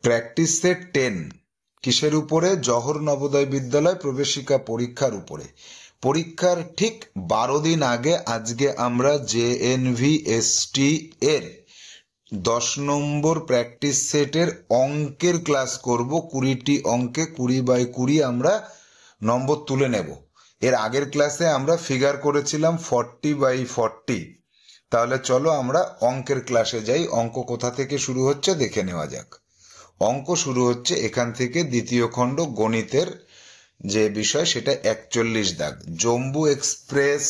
Practice set 10 কিসের উপরে? জওহর নবোদয় বিদ্যালয় প্রবেশিকা পরীক্ষার উপরে। পরীক্ষার ঠিক 12 দিন আগে আজকে আমরা JNVST এর 10 নম্বর প্র্যাকটিস সেটের অঙ্কের ক্লাস করব। 20টি অঙ্কে 20/20 আমরা নম্বর তুলে নেব। এর আগের ক্লাসে আমরা ফিগার করেছিলাম 40/40। তাহলে চলো আমরা অঙ্কের ক্লাসে যাই। অঙ্ক কোথা থেকে শুরু হচ্ছে দেখে নেওয়া যাক। অঙ্ক শুরু হচ্ছে এখান থেকে, দ্বিতীয় খণ্ড গণিতের যে বিষয় সেটা 41 দাগ। জম্বু এক্সপ্রেস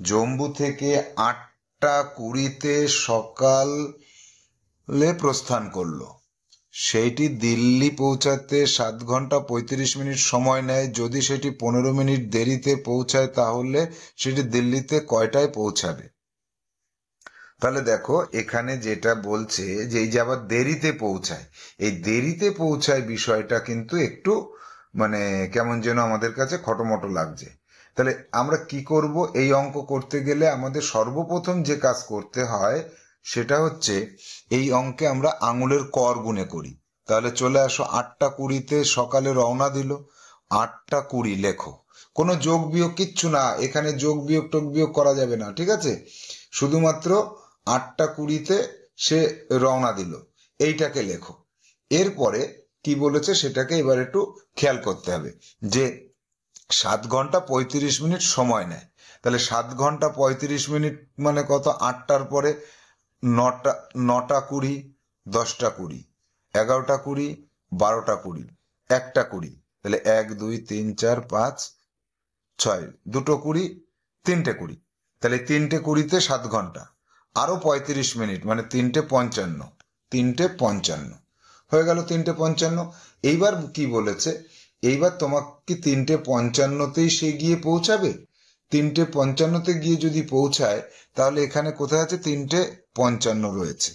জম্বু থেকে 8টা 20-তে সকালে প্রস্থান করলো। সেইটি দিল্লি পৌঁছাতে 7 ঘন্টা 35 মিনিট সময় নেয়। যদি সেটি 15 মিনিট দেরিতে পৌঁছায় তাহলে সেটি দিল্লিতে কয়টায় পৌঁছাবে? তাহলে দেখো এখানে যেটা বলছে যে এই যে আবার দেরিতে পৌঁছায়, এই দেরিতে পৌঁছায় বিষয়টা কিন্তু একটু মানে কেমন যেন আমাদের কাছে খটোমটো লাগছে। তাহলে আমরা কি করব? এই অঙ্ক করতে গেলে আমাদের সর্বপ্রথম যে কাজ করতে হয় সেটা হচ্ছে এই অঙ্কে আমরা আঙুলের কর গুণে করি। তাহলে চলে আসো, 8টা 20-তে সকালে রওনা দিল। 8টা 20 লেখো, কোনো যোগ বিয়োগ কিচ্ছু না, এখানে যোগ বিয়োগ টোগ বিয়োগ করা যাবে না, ঠিক আছে? শুধুমাত্র 8টা 20-তে সে রওনা দিল, এইটাকে লেখো। এরপরে কি বলেছে সেটাকে এবার একটু খেয়াল করতে হবে যে 7 ঘন্টা 35 মিনিট সময় নেয়। তাহলে 7 ঘন্টা 35 মিনিট মানে কত? 8টার পরে 9টা 20, 10টা 20, 11টা 20, 12টা 20, 1টা 20। তাহলে 1 2 3 4 5 6, 2টো 20, 3টে 20। তাহলে 3টে 20-তে 7 ঘন্টা, আরো 35 মিনিট মানে 3টে 55। 3টে 55 হয়ে গেল। 3টে 55। এইবার কি বলেছে? এইবার তোমাকে 3টে 55-তেই সে গিয়ে পৌঁছাবে। 3টে 55-তে গিয়ে যদি পৌঁছায় তাহলে এখানে কোথায় আছে? 3টে 55 রয়েছে।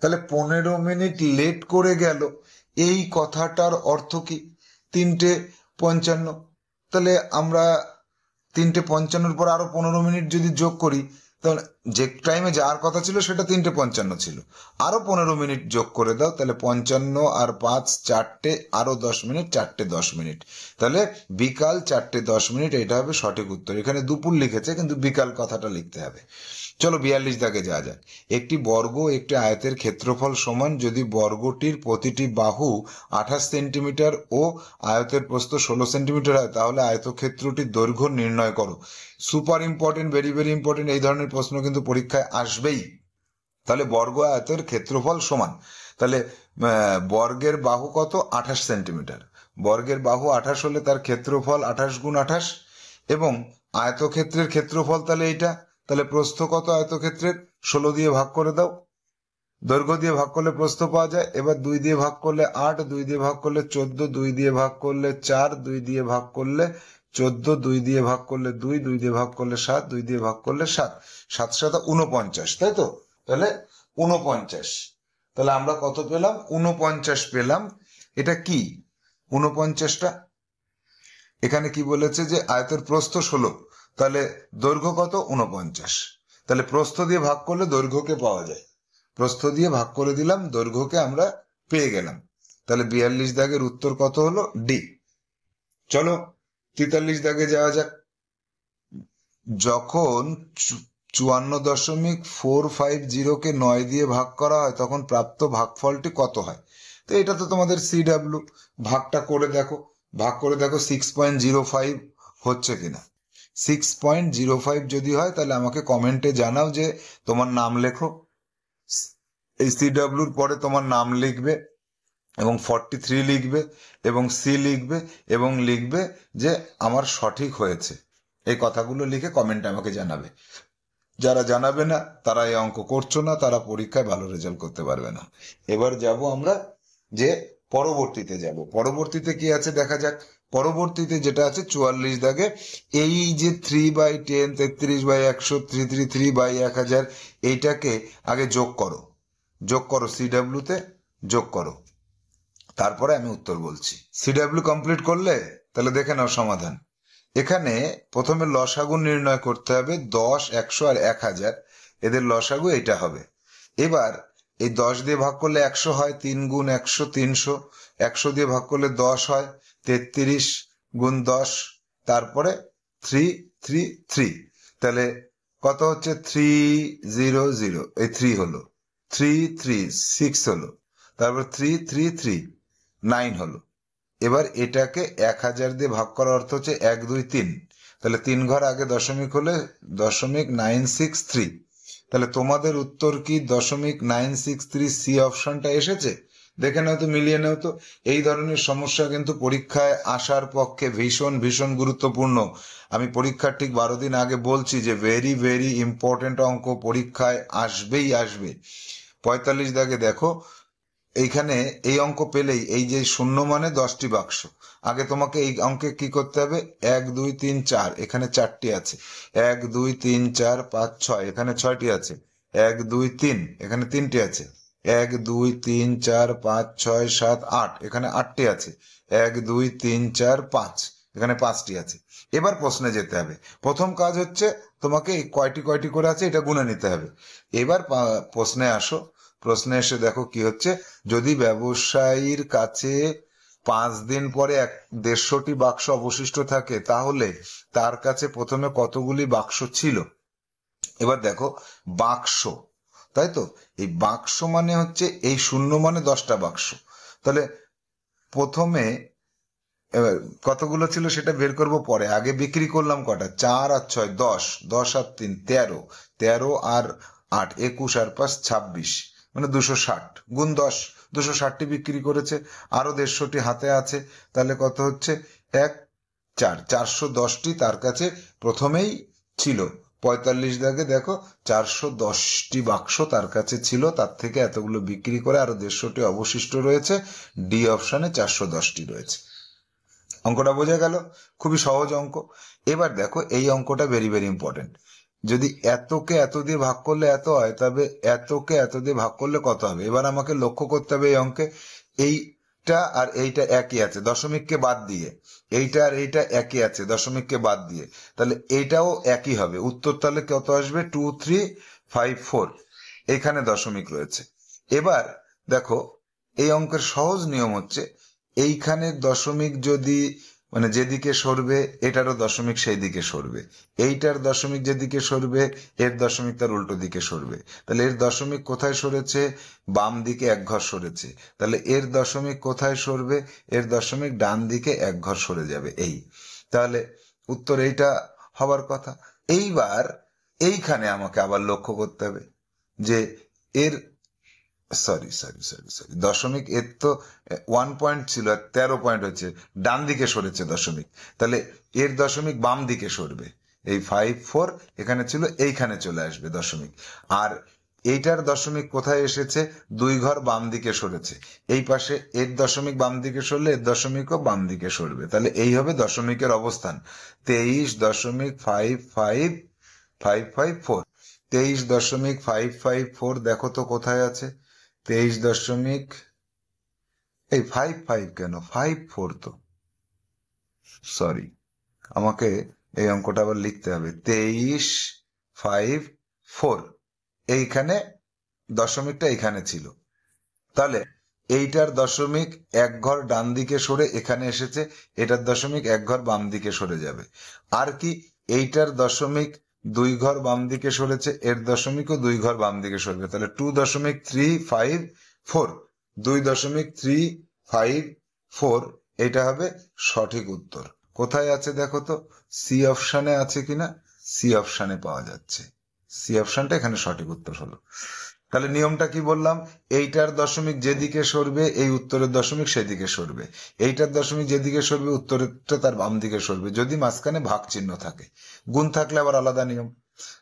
তাহলে 15 মিনিট লেট করে গেল, এই কথাটার অর্থ কি? 3টে 55। তাহলে আমরা 3টে 55-এর পর আরো 15 মিনিট যদি যোগ করি তাহলে যে টাইমে যাওয়ার কথা ছিল সেটা 3টে 55 ছিল, আরো 15 মিনিট যোগ করে দাও। তাহলে 55 আর 5 4টে, আরো 10 মিনিট, 4টে 10 মিনিট। তাহলে বিকাল 4টে 10 মিনিট, এটা হবে সঠিক উত্তর। এখানে দুপুর লিখেছে কিন্তু বিকাল কথাটা লিখতে হবে। চলো 42 দাগে যাওয়া যাক। একটি বর্গ একটি আয়তের ক্ষেত্রফল সমান যদি বর্গটির প্রতিটি বাহু 28 সেন্টিমিটার ও আয়তের প্রস্থ 16 সেন্টিমিটার হয় তাহলে আয়তক্ষেত্রটির দৈর্ঘ্য নির্ণয় করো। Super important, very very important. এই ধরনের প্রশ্ন কিন্তু পরীক্ষায় আসবেই। তাহলে বর্গ আয়তের ক্ষেত্রফল সমান, তাহলে বর্গের বাহু কত? 28 সেন্টিমিটার। বর্গের বাহু 28 হলে তার ক্ষেত্রফল 28 গুণ 28, এবং আয়তক্ষেত্রের ক্ষেত্রফল তাহলে এইটা। তাহলে প্রস্থ কত আয়তক্ষেত্রের? 16 দিয়ে ভাগ করে দাও। দৈর্ঘ্য দিয়ে ভাগ করলে প্রস্থ পাওয়া যায়। এবার 2 দিয়ে ভাগ করলে 8, 2 দিয়ে ভাগ করলে 14, 2 দিয়ে ভাগ করলে 4, 2 দিয়ে ভাগ করলে 14, 2 দিয়ে ভাগ করলে 2, 2 দিয়ে ভাগ করলে 7, 2 দিয়ে ভাগ করলে 7, 7 7 49, তাই তো? তাহলে 49। তাহলে আমরা কত পেলাম? 49 পেলাম। এটা কি 49টা? এখানে কি বলেছে যে আয়তের প্রস্থ 16, তাহলে দৈর্ঘ্য কত? 49। তাহলে প্রস্থ দিয়ে ভাগ করলে দৈর্ঘ্যকে পাওয়া যায়। প্রস্থ দিয়ে ভাগ করে দিলাম, দৈর্ঘ্যকে আমরা পেয়ে গেলাম। তাহলে 42 দাগের উত্তর কত হলো? ডি। চলো 43 দাগে যাওয়া যাক। যখন 54.450-কে 9 দিয়ে ভাগ করা হয় তখন প্রাপ্ত ভাগফলটি কত হয়? তো এটা তো তোমাদের CW। ভাগটা করে দেখো, ভাগ করে দেখো 6.05 হচ্ছে কিনা। 6.05 যদি হয় তাহলে আমাকে কমেন্টে জানাও যে তোমার নাম লেখো। এই CWর পরে তোমার নাম লিখবে এবং 43 লিখবে এবং সি লিখবে এবং লিখবে যে আমার সঠিক হয়েছে। এই কথাগুলো লিখে কমেন্টে আমাকে জানাবে। যারা জানাবে না তারা এই অঙ্ক করছো না, তারা পরীক্ষায় ভালো রেজাল্ট করতে পারবে না। এবার যাব আমরা যে পরবর্তীতে যাব। পরবর্তীতে কি আছে দেখা যাক। পরবর্তীতে যেটা আছে 44 দাগে, এই যে 3/10, 33/100, 333/1000, এইটাকে আগে যোগ করো। যোগ করো, CW-তে যোগ করো, তারপরে আমি উত্তর বলছি। CW কমপ্লিট করলে তাহলে দেখে নাও সমাধান। এখানে প্রথমে লসাগু নির্ণয় করতে হবে। 10, 100 আর 1000, এদের লসাগু এটা হবে। এবার এই 10 দিয়ে ভাগ করলে 100 হয়, 3 গুণ 100 300, 100 দিয়ে ভাগ করলে 10 হয়, 33 গুণ 10, তারপরে 3 3 3, তাহলে কত হচ্ছে 300, এই 3 হলো, 3 3 6 হলো, তারপর 3 3 3 9 হলো। এবার এটাকে 1000 দিয়ে ভাগ করার অর্থ হচ্ছে 1 2 3, তাহলে 3 ঘর আগে দশমিক হলে 0.963। তাহলে তোমাদের উত্তর কি 0.963? সি অপশনটা এসেছে? দেখে নাও তো, মিলিয়ে নাও তো। এই ধরনের সমস্যা কিন্তু পরীক্ষায় আসার পক্ষে ভীষণ ভীষণ গুরুত্বপূর্ণ। আমি পরীক্ষার ঠিক 12 দিন আগে বলছি যে ভেরি ভেরি ইম্পর্টেন্ট অঙ্ক পরীক্ষায় আসবেই আসবে। 45 দাগে দেখো, এইখানে এই অঙ্ক পেলেই, এই যে শূন্য মানে 10টি বাক্স, আগে তোমাকে এই অঙ্কে কি করতে হবে? 1 2 3 4, এখানে 4টি আছে। 1 2 3 4 5 6, এখানে 6টি আছে। 1 2 3, এখানে 3টি আছে। 1 2 3 4 5 6 7 8, এখানে 8টি আছে। 1 2 3 4 5, এখানে 5টি আছে। এবার প্রশ্নে যেতে হবে। প্রথম কাজ হচ্ছে তোমাকে এই কয়টি কয়টি করে আছে এটা গুনে নিতে হবে। এবার প্রশ্নে আসো। প্রশ্নে এসে দেখো কি হচ্ছে, যদি ব্যবসায়ীর কাছে 5 দিন পরে 150টি বাক্স অবশিষ্ট থাকে, তাহলে তার কাছে প্রথমে কতগুলি বাক্স ছিল? এবার দেখো, বাক্স, তাই তো, এই বাক্স মানে হচ্ছে এই শূন্য মানে 10টা বাক্স। তাহলে প্রথমে কতগুলো ছিল সেটা বের করব পরে, আগে বিক্রি করলাম কটা? 4 আর 6 10, 10 আর 3 13, 13 আর 8 21 আর 5 26, মানে 260 গুণ 10, 260টি বিক্রি করেছে। আরো 150টি হাতে আছে, তাহলে কত হচ্ছে? 1 4, 410টি তার কাছে প্রথমেই ছিল। 45 দাগে দেখো, 410টি বাক্স তার কাছে ছিল, তার থেকে এতগুলো বিক্রি করে আরো 150টি অবশিষ্ট রয়েছে। ডি অপশনে 410টি রয়েছে। অঙ্কটা বোঝা গেল? খুবই সহজ অঙ্ক। এবার দেখো, এই অঙ্কটা ভেরি ভেরি ইম্পর্টেন্ট। যদি এতকে এত দিয়ে ভাগ করলে এত হয়, তবে এতকে এত দিয়ে ভাগ করলে কত হবে? এবার আমাকে লক্ষ্য করতে হবে এই অঙ্কে, এইটা আর এইটা একই আছে দশমিককে বাদ দিয়ে, এইটা আর এইটা একই আছে দশমিককে বাদ দিয়ে, তাহলে এইটাও একই হবে। উত্তর তাহলে কত আসবে? 2 3 5 4, এখানে দশমিক রয়েছে। এবার দেখো, এই অঙ্কের সহজ নিয়ম হচ্ছে, এইখানে দশমিক যদি মানে যেদিকে সরবে, এটারও দশমিক সেই দিকে সরবে। এইটার দশমিক যেদিকে সরবে, এর দশমিক তার উল্টো দিকে সরবে। তাহলে এর দশমিক কোথায় সরেছে? বাম দিকে 1 ঘর সরেছে। তাহলে এর দশমিক কোথায় সরবে? এর দশমিক ডান দিকে 1 ঘর সরে যাবে। এই, তাহলে উত্তর এইটা হবার কথা। এইবার এইখানে আমাকে আবার লক্ষ্য করতে হবে যে এর সরি সরি সরি সরি দশমিক, এর তো 1 পয়েন্ট ছিল আর 13 পয়েন্ট হচ্ছে, ডান দিকে সরেছে দশমিক, তাহলে এর দশমিক বাম দিকে সরবে। এই 5 4 এখানে ছিল, এইখানে চলে আসবে দশমিক। আর এইটার দশমিক কোথায় এসেছে? 2 ঘর বাম দিকে সরেছে। এই পাশে এর দশমিক বাম দিকে সরলে এর দশমিকও বাম দিকে সরবে। তাহলে এই হবে দশমিকের অবস্থান 23.554। 23.554 দেখো তো কোথায় আছে? 23. এই 55 কেন? 54 তো, সরি, আমাকে এই অঙ্কটা আবার লিখতে হবে। 23.54, এইখানে দশমিকটা এখানে ছিল। তাহলে এইটার দশমিক 1 ঘর ডান দিকে সরে এখানে এসেছে, এটার দশমিক 1 ঘর বাম দিকে সরে যাবে। আর কি, এইটার দশমিক 2 ঘর বাম দিকে সরেছে, এর দশমিকও 2 ঘর বাম দিকে সরবে। তাহলে 2.354, 2.354, এটা হবে সঠিক উত্তর। কোথায় আছে দেখো তো, সি অপশানে আছে কিনা? সি অপশানে পাওয়া যাচ্ছে। সি অপশানটা এখানে সঠিক উত্তর হলো। তাহলে নিয়মটা কি বললাম? এইটার দশমিক যেদিকে সরবে, এই উত্তরের দশমিক সেদিকে সরবে। এইটার দশমিক যেদিকে সরবে, উত্তরেরটা তার বাম দিকে সরবে, যদি মাঝখানে ভাগ চিহ্ন থাকে। গুণ থাকলে আবার আলাদা নিয়ম।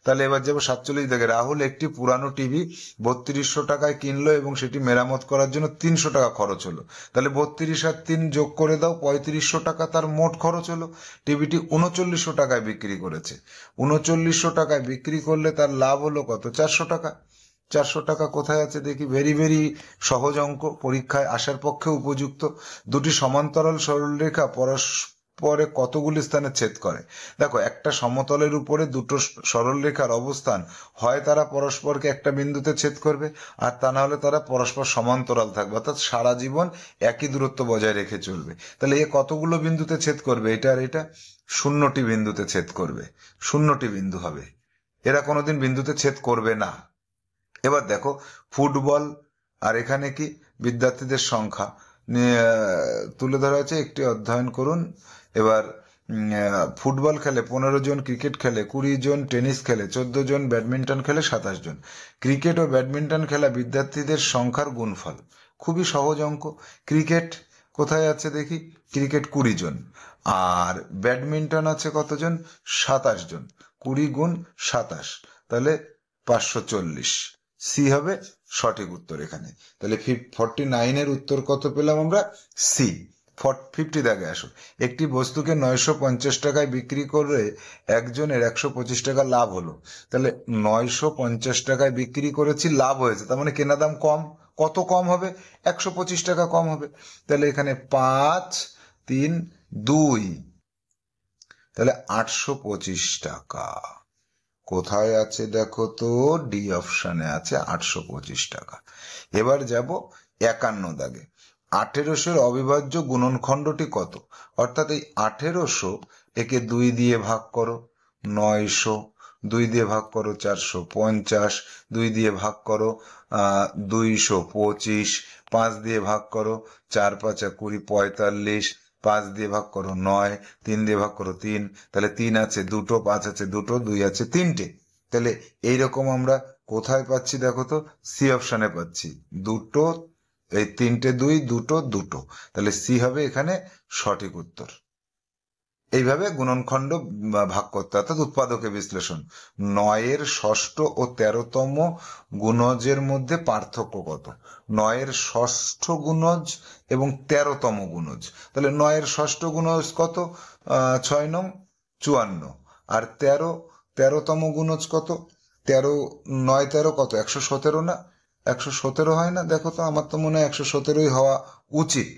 তাহলে এবার যাবো 47 দেখে, রাহুল একটি পুরানো টিভি 3200 টাকায় কিনলো এবং সেটি মেরামত করার জন্য 300 টাকা খরচ হলো। তাহলে 32 আর 3 যোগ করে দাও, 3500 টাকা তার মোট খরচ হলো। টিভিটি 3900 টাকায় বিক্রি করেছে। 3900 টাকায় বিক্রি করলে তার লাভ হলো কত? 400 টাকা। 400 টাকা কোথায় আছে দেখি? ভেরি ভেরি সহজ অঙ্ক, পরীক্ষায় আসার পক্ষে উপযুক্ত। দুটি সমান্তরাল সরলরেখা পরে কতগুলি স্থানে ছেদ করে? দেখো, একটা সমতলের উপরে দুটো সরলরেখার অবস্থান হয় তারা পরস্পরকে একটা বিন্দুতে ছেদ করবে, আর তা না হলে তারা পরস্পর সমান্তরাল থাকবে, অর্থাৎ সারা জীবন একই দূরত্ব বজায় রেখে চলবে। তাহলে এ কতগুলো বিন্দুতে ছেদ করবে? এটা আর এটা 0টি বিন্দুতে ছেদ করবে, 0টি বিন্দু হবে। এরা কোনোদিন বিন্দুতে ছেদ করবে না। এবার দেখো, ফুটবল আর এখানে কি বিদ্যার্থীদের সংখ্যা তুলে ধরা হয়েছে, একটি অধ্যয়ন করুন। এবার ফুটবল খেলে 15 জন, ক্রিকেট খেলে 20 জন, টেনিস খেলে 14 জন, ব্যাডমিন্টন খেলে 27 জন। ক্রিকেট ও ব্যাডমিন্টন খেলা বিদ্যার্থীদের সংখ্যার গুণফল। খুবই সহজ অঙ্ক। ক্রিকেট কোথায় আছে দেখি? ক্রিকেট 20 জন, আর ব্যাডমিন্টন আছে কতজন? 27 জন। 20 গুণ 27, তাহলে 540। সি হবে সঠিক উত্তর এখানে। তাহলে 49 উত্তর কত পেলাম আমরা? সি। 50 দাগে আসো। একটি বস্তুকে 950 টাকায় বিক্রি করে একজনের 125 টাকা লাভ হলো। তাহলে 950 টাকায় বিক্রি করেছি, লাভ হয়েছে, তার মানে কেনা দাম কম। কত কম হবে? 125 টাকা কম হবে। তাহলে এখানে 5, 3, 2, তাহলে 825 টাকা। কোথায় আছে দেখো তো? ডি অপশনে আছে 825 টাকা। এবার যাব 51 দাগে। 1800 অবিভাজ্য গুণনখণ্ডটি কত? অর্থাৎ এই 1800 একে 2 দিয়ে ভাগ করো 900, 2 দিয়ে ভাগ করো 450, 2 দিয়ে ভাগ করো 225, 5 দিয়ে ভাগ করো 4 5 20 45, 5 দিয়ে ভাগ করো 9, 3 দিয়ে ভাগ করো 3, তাহলে 3 আছে দুটো, 5 আছে দুটো, 2 আছে তিনটে। তাহলে এইরকম আমরা কোথায় পাচ্ছি দেখো তো? সি অপশনে পাচ্ছি দুটো, এই 3টে 2, দুটো দুটো, তাহলে সি হবে এখানে সঠিক উত্তর। এইভাবে গুণনখণ্ড ভাগ করতে, অর্থাৎ উৎপাদকে বিশ্লেষণ। 9-এর ষষ্ঠ ও 13তম গুণজের মধ্যে পার্থক্য কত? 9-এর ষষ্ঠ গুণজ এবং 13তম গুণজ। তাহলে 9-এর ষষ্ঠ গুণজ কত? 6 নং 54। আর 13তম গুণজ কত? 13, 9 13 কত? 117 না? 117 হয় না? দেখো তো, আমার তো মনে হয় 117ই হওয়া উচিত।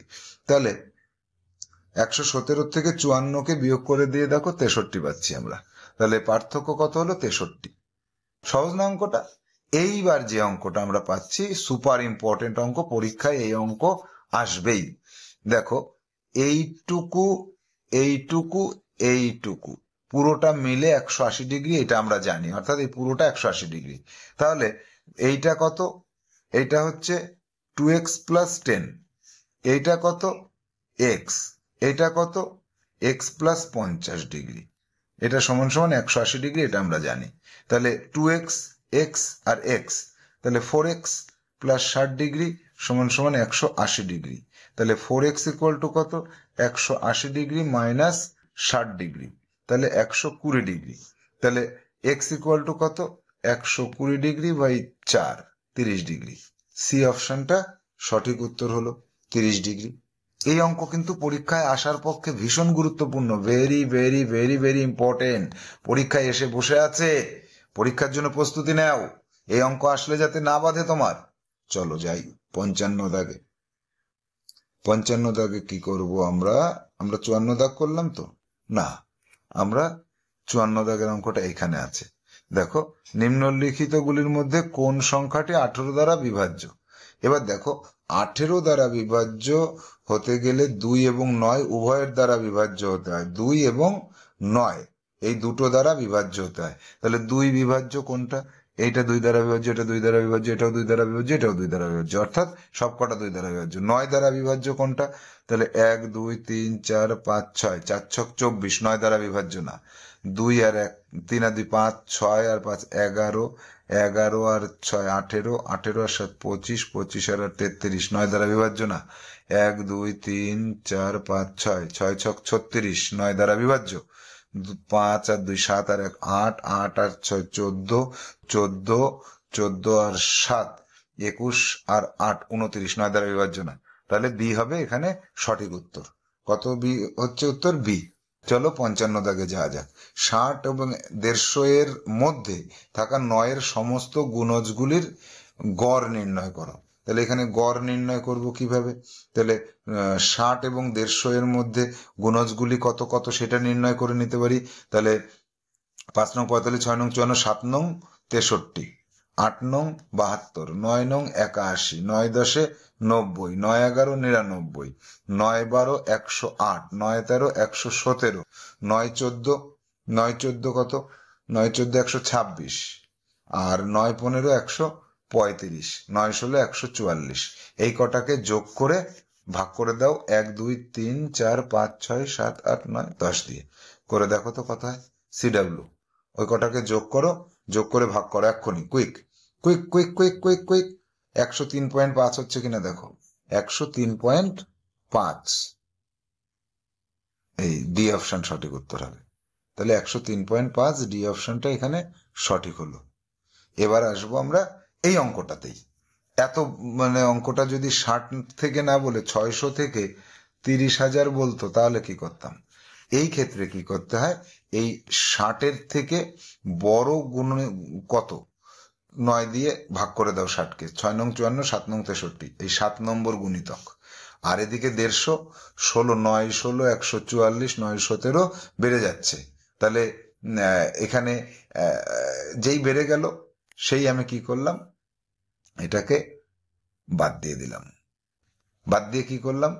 তাহলে 117 থেকে 54কে বিয়োগ করে দিয়ে দেখো 63 পাচ্ছি আমরা। তাহলে পার্থক্য কত হলো? 63। সহজ না অঙ্কটা? এইবার যে অঙ্কটা আমরা পাচ্ছি সুপার ইম্পর্টেন্ট অঙ্ক, পরীক্ষায় এই অঙ্ক আসবেই। দেখো, এইটুকু এইটুকু এইটুকু পুরোটা মিলে 180 ডিগ্রি, এটা আমরা জানি, অর্থাৎ এই পুরোটা 180 ডিগ্রি। তাহলে এইটা কত? এইটা হচ্ছে 2x + 10। এইটা কত? x। এটা কত? x + 50 degree. এটা সমান সমান 180 ডিগ্রি, এটা আমরা জানি। তাহলে 2x, x আর x, তাহলে 4x + 60 ডিগ্রি সমান সমান 180 ডিগ্রি। তাহলে 4x = কত? 180 ডিগ্রি মাইনাস 60 ডিগ্রি, তাহলে 120 ডিগ্রি। তাহলে x = কত? 120 ডিগ্রি বাই 4, 30 ডিগ্রি। সি অপশনটা সঠিক উত্তর হলো 30 ডিগ্রি। এই অঙ্ক কিন্তু পরীক্ষায় আসার পক্ষে ভীষণ গুরুত্বপূর্ণ, very very very very important. পরীক্ষায় এসে বসে আছে, পরীক্ষার জন্য প্রস্তুতি নাও, এই অঙ্ক আসলে যাতে না বাধে তোমার। চলো যাই 55 দাগে। 55 দাগে কি করব আমরা? 54 দাগ করলাম তো না, আমরা 54 দাগের অঙ্কটা এখানে আছে। দেখো, নিম্নলিখিত গুলির মধ্যে কোন সংখ্যাটি 18 দ্বারা বিভাজ্য? এবার দেখো, 18 দ্বারা বিভাজ্য হতে গেলে 2 এবং 9 উভয়ের দ্বারা বিভাজ্য হতে হয়। 2 এবং 9 এই দুটো দ্বারা বিভাজ্য হতে হয়। তাহলে 2 বিভাজ্য কোনটা? এইটা 2 দ্বারা বিভাজ্য, এটা 2 দ্বারা বিভাজ্য, এটাও 2 দ্বারা বিভাজ্য, এটাও 2 দ্বারা বিভাজ্য, অর্থাৎ সবকটা 2 দ্বারা বিভাজ্য। 9 দ্বারা বিভাজ্য কোনটা? তাহলে 1 2 3 4 5 6, 4 6 24, 9 দ্বারা বিভাজ্য না। 2 আর 1, 3 আর 2 5, 6 আর 5 11, 11 আর 6 18, 18 আর 7 25, 25 আর 8 33, 9 দ্বারা বিভাজ্য না। 1 2 3 4 5 6, 6 6 36, 9 দ্বারা বিভাজ্য। 5 আর 2 7 আর 1 8, 8 আর 6 14, 14, 14 আর 7 21 আর 8 29, 9 দ্বারা বিভাজ্য না। তাহলে বি হবে এখানে সঠিক উত্তর। কত বি হচ্ছে উত্তর? বি। চলো 55 দাগে যাওয়া যাক। 60 এবং 150 এর মধ্যে থাকা 9-এর সমস্ত গুণজগুলির গড় নির্ণয় করো। তাহলে এখানে গড় নির্ণয় করব কিভাবে? তাহলে 60 এবং 150 এর মধ্যে গুণজগুলি কত কত সেটা নির্ণয় করে নিতে পারি। তাহলে 5 নং 45, 6 নং 54, 7 নং 63, 8 নং 72, 9 নং 81, 9 10 90, 9 11 99, 9 12 108, 9 13 117, 9 14 9 14 কত? 9 14 126, আর 9 15 135, 9 16 144। এই কটাকে যোগ করে ভাগ করে দাও 1 2 3 4 5 6 7 8 9 10 দিয়ে। করে দেখো তো কত হয়। সিডাব্লিউ ওই কটাকে যোগ করো, যোগ করে ভাগ করো এক্ষুনি, quick quick quick quick quick quick. 103.5 হচ্ছে কিনা দেখো, 103.5। এই ডি অপশন সঠিক উত্তর হবে। তাহলে 103.5 ডি অপশনটা এখানে সঠিক হলো। এবার আসবো আমরা এই অঙ্কটাতেই। এত অঙ্কটা যদি 60 থেকে না বলে 600 থেকে 30,000 বলতো তাহলে কি করতাম? এই ক্ষেত্রে কি করতে হয়, এই 60-এর থেকে বড় গুণ কত 9 দিয়ে ভাগ করে দাও 60-কে। 6 নং 54, 7 নং 63, এই 7 নম্বর গুণিতক। আর এদিকে 150, 16 9 16 144, 9 17 বেড়ে যাচ্ছে। তাহলে এখানে যেই বেড়ে গেল সেই আমি কি করলাম, এটাকে বাদ দিয়ে দিলাম। বাদ দিয়ে কি করলাম,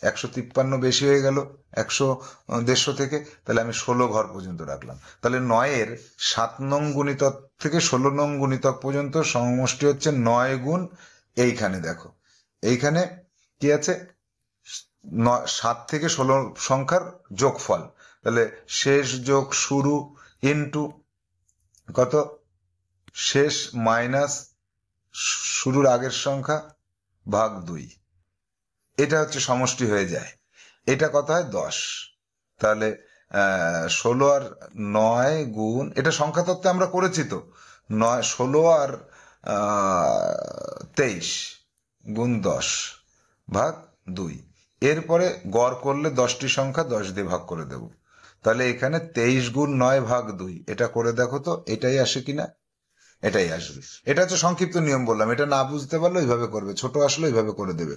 153 বেশি হয়ে গেল 150 থেকে, তাহলে আমি 16 ঘর পর্যন্ত রাখলাম। তাহলে 9-এর 7 নং গুণিতক থেকে 16 নং গুণিতক পর্যন্ত সমষ্টি হচ্ছে 9 গুণ, এইখানে দেখো এইখানে কি আছে, 7 থেকে 16 সংখ্যার যোগফল। তাহলে শেষ যোগ শুরু ইনটু কত, শেষ মাইনাস শুরুর আগের সংখ্যা ভাগ 2, এটা হচ্ছে সমষ্টি হয়ে যায়। এটা কত হয় 10। তাহলে 16 আর 9 গুণ, এটা সংখ্যা তত্ত্বে আমরা করেছি তো, 16 আর 23 গুণ 10 ভাগ 2। এরপরে গড় করলে 10টি সংখ্যা 10 দিয়ে ভাগ করে দেব। তাহলে এখানে 23 গুণ 9 ভাগ 2, এটা করে দেখো তো এটাই আসে কিনা। এটাই আসবে। এটা হচ্ছে সংক্ষিপ্ত নিয়ম বললাম, এটা না বুঝতে পারলে ওইভাবে করবে, ছোট আসলে ওইভাবে করে দেবে।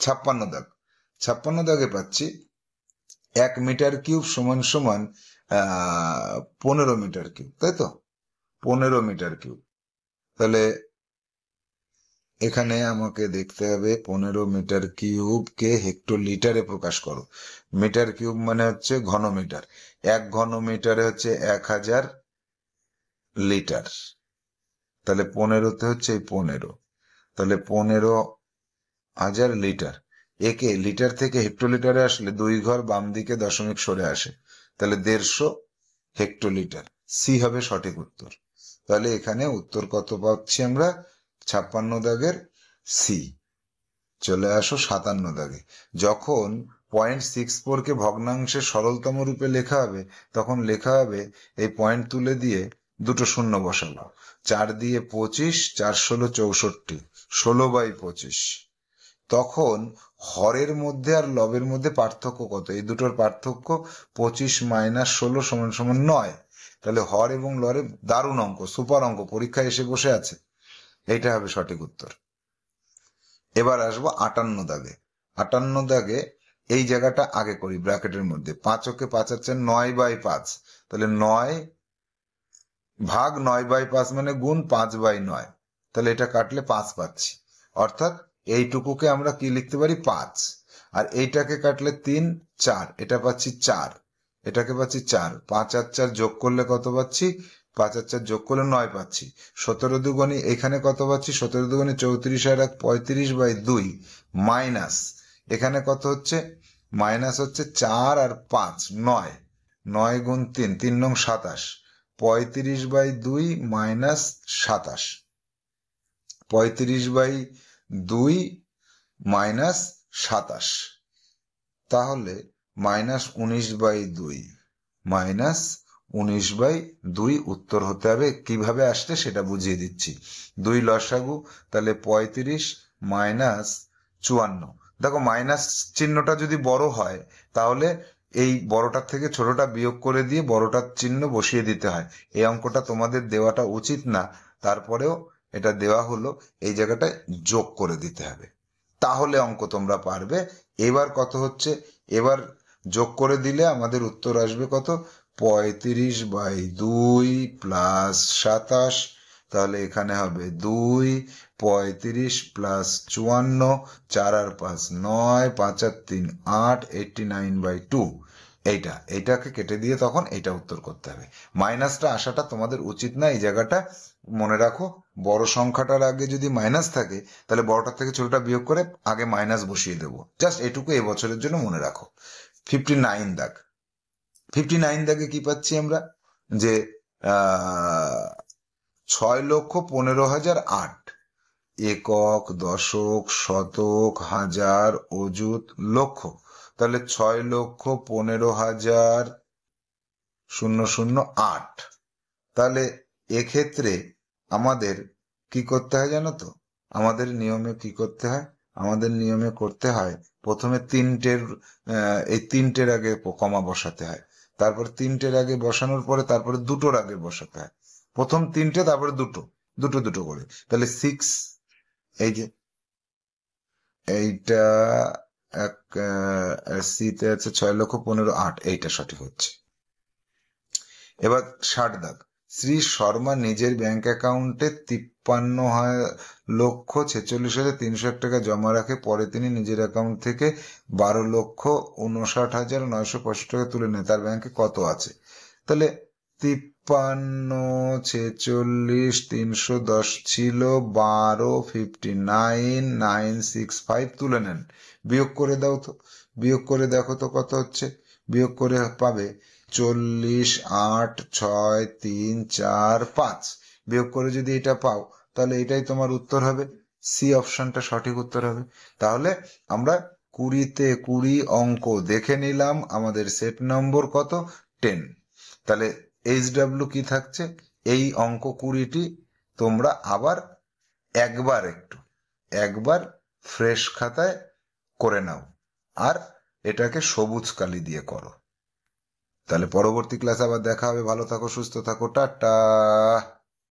56 দাগ, 56 দাগে পাচ্ছি 1 মিটার কিউব সমান সমান 15 মিটার কিউব, তাই তো, 15 মিটার কিউব। তাহলে এখানে আমাকে দেখতে হবে 15 মিটার কিউবকে হেক্টোলিটারে প্রকাশ করো। মিটার কিউব মানে হচ্ছে ঘন মিটার, 1 ঘন মিটারে হচ্ছে 1000 লিটার। তাহলে 15তে হচ্ছে এই 15, তাহলে 15,000 লিটার। একে লিটার থেকে হেক্টোলিটারে আসলে 2 ঘর বাম দিকে দশমিক সরে আসে, তাহলে 150 হেক্টোলিটার। সি হবে সঠিক উত্তর। তাহলে এখানে উত্তর কত পাচ্ছি আমরা, 56 দাগের সি। চলে আসো 57 দাগে। যখন 0.64কে ভগ্নাংশের সরলতম রূপে লেখা হবে তখন লেখা হবে এই পয়েন্ট তুলে দিয়ে দুটো শূন্য বসালো, 4 দিয়ে 25, 4 16 64, 16/25। তখন হরের মধ্যে আর লবের মধ্যে পার্থক্য কত? এই দুটোর পার্থক্য 25 - 16 = 9। তাহলে হর এবং লরে দারুণ অঙ্ক, সুপার অঙ্ক, পরীক্ষায় এসে বসে আছে। এইটা হবে সঠিক উত্তর। এবার আসবো 58 দাগে। 58 দাগে এই জায়গাটা আগে করি ব্র্যাকেটের মধ্যে, 5 ওকে 5 আছে 9/5, তাহলে 9 ভাগ 9/5 মানে গুণ 5/9, তাহলে এটা কাটলে 5 পাচ্ছি। অর্থাৎ এইটুকুকে আমরা কি লিখতে পারি, 5। আর এইটাকে কাটলে 3 4, এটা পাচ্ছি 4, এটাকে পাচ্ছি 4, 5 আর 4 যোগ করলে কত পাচ্ছি, 5 আর 4 যোগ করলে 9 পাচ্ছি। 17 দুগুণে এখানে কত পাচ্ছি, 17 দুগুণে 34 আর 35/2 মাইনাস এখানে কত হচ্ছে, মাইনাস হচ্ছে 4 আর 5 9, 9 গুণ 3, 3 নং 27, 35/2 মাইনাস 27, 35/2 মাইনাস 27, তাহলে মাইনাস 19/2, মাইনাস 19/2 উত্তর হতে হবে। কিভাবে আসলে সেটা বুঝিয়ে দিচ্ছি। 2 লসাগু, তাহলে 35 মাইনাস 54। দেখো মাইনাস চিহ্নটা যদি বড় হয় তাহলে এই বড়টার থেকে ছোটটা বিয়োগ করে দিয়ে বড়টার চিহ্ন বসিয়ে দিতে হয়। এই অঙ্কটা তোমাদের দেওয়াটা উচিত না, তারপরেও এটা দেওয়া হলো, এই জায়গাটায় যোগ করে দিতে হবে, তাহলে অঙ্ক তোমরা পারবে। এবার কত হচ্ছে, এবার যোগ করে দিলে আমাদের উত্তর আসবে কত, 35/2 প্লাস 27, তাহলে এখানে হবে 2, 35 প্লাস 54, 4 আর 5 9, 5 আর 3 8, 89/2। এইটাকে কেটে দিয়ে তখন এটা উত্তর করতে হবে। মাইনাসটা আসাটা তোমাদের উচিত না, এই জায়গাটা মনে রাখো। বড় সংখ্যাটার আগে যদি মাইনাস থাকে তাহলে বড়টার থেকে ছোটটা বিয়োগ করে আগে মাইনাস বসিয়ে দেবো, জাস্ট এটুকু এবছরের জন্য মনে রাখো। 59 দাগ, 59 দাগে কি পাচ্ছি আমরা, যে 6,15,008, একক, দশক, শতক, হাজার, অযুত, লক্ষ, তাহলে 6,15,008। তাহলে এক্ষেত্রে আমাদের কি করতে হয় জানো তো, আমাদের নিয়মে কি করতে হয়, আমাদের নিয়মে করতে হয় প্রথমে এই তিনটের আগে কমা বসাতে হয়, তারপর তিনটের আগে বসানোর পরে তারপরে দুটোর আগে বসাতে হয়, প্রথম তিনটে তারপরে দুটো, দুটো দুটো করে, তাহলে 6, এই যে এইটা এক, সিতে আছে 6,15,008, এইটা সঠিক হচ্ছে। এবার 60 দাগ, শ্রী শর্মা নিজের ব্যাংক অ্যাকাউন্টে 53,46,46,301 টাকা জমা রাখে, পরে তিনি নিজের অ্যাকাউন্ট থেকে 12,59,965 টাকা তুলে নেন, তার ব্যাংকে কত আছে? তাহলে 53,46,310 ছিল, 12,59,965 তুলে নেন, বিয়োগ করে দাও তো, বিয়োগ করে দেখো তো কত হচ্ছে, বিয়োগ করে পাবে 40,8,6,3,4,5, বিয়োগ করে যদি এটা পাও তাহলে এটাই তোমার উত্তর হবে, সি অপশনটা সঠিক উত্তর হবে। তাহলে আমরা 20-তে 20 অঙ্ক দেখে নিলাম, আমাদের সেট নম্বর কত, 10। তাহলে HW কি থাকছে, এই অঙ্ক 20টি তোমরা আবার একবার ফ্রেশ খাতায় করে নাও, আর এটাকে সবুজ কালি দিয়ে করো। তাহলে পরবর্তী ক্লাসে আবার দেখা হবে, ভালো থাকো, সুস্থ থাকো, টাটা।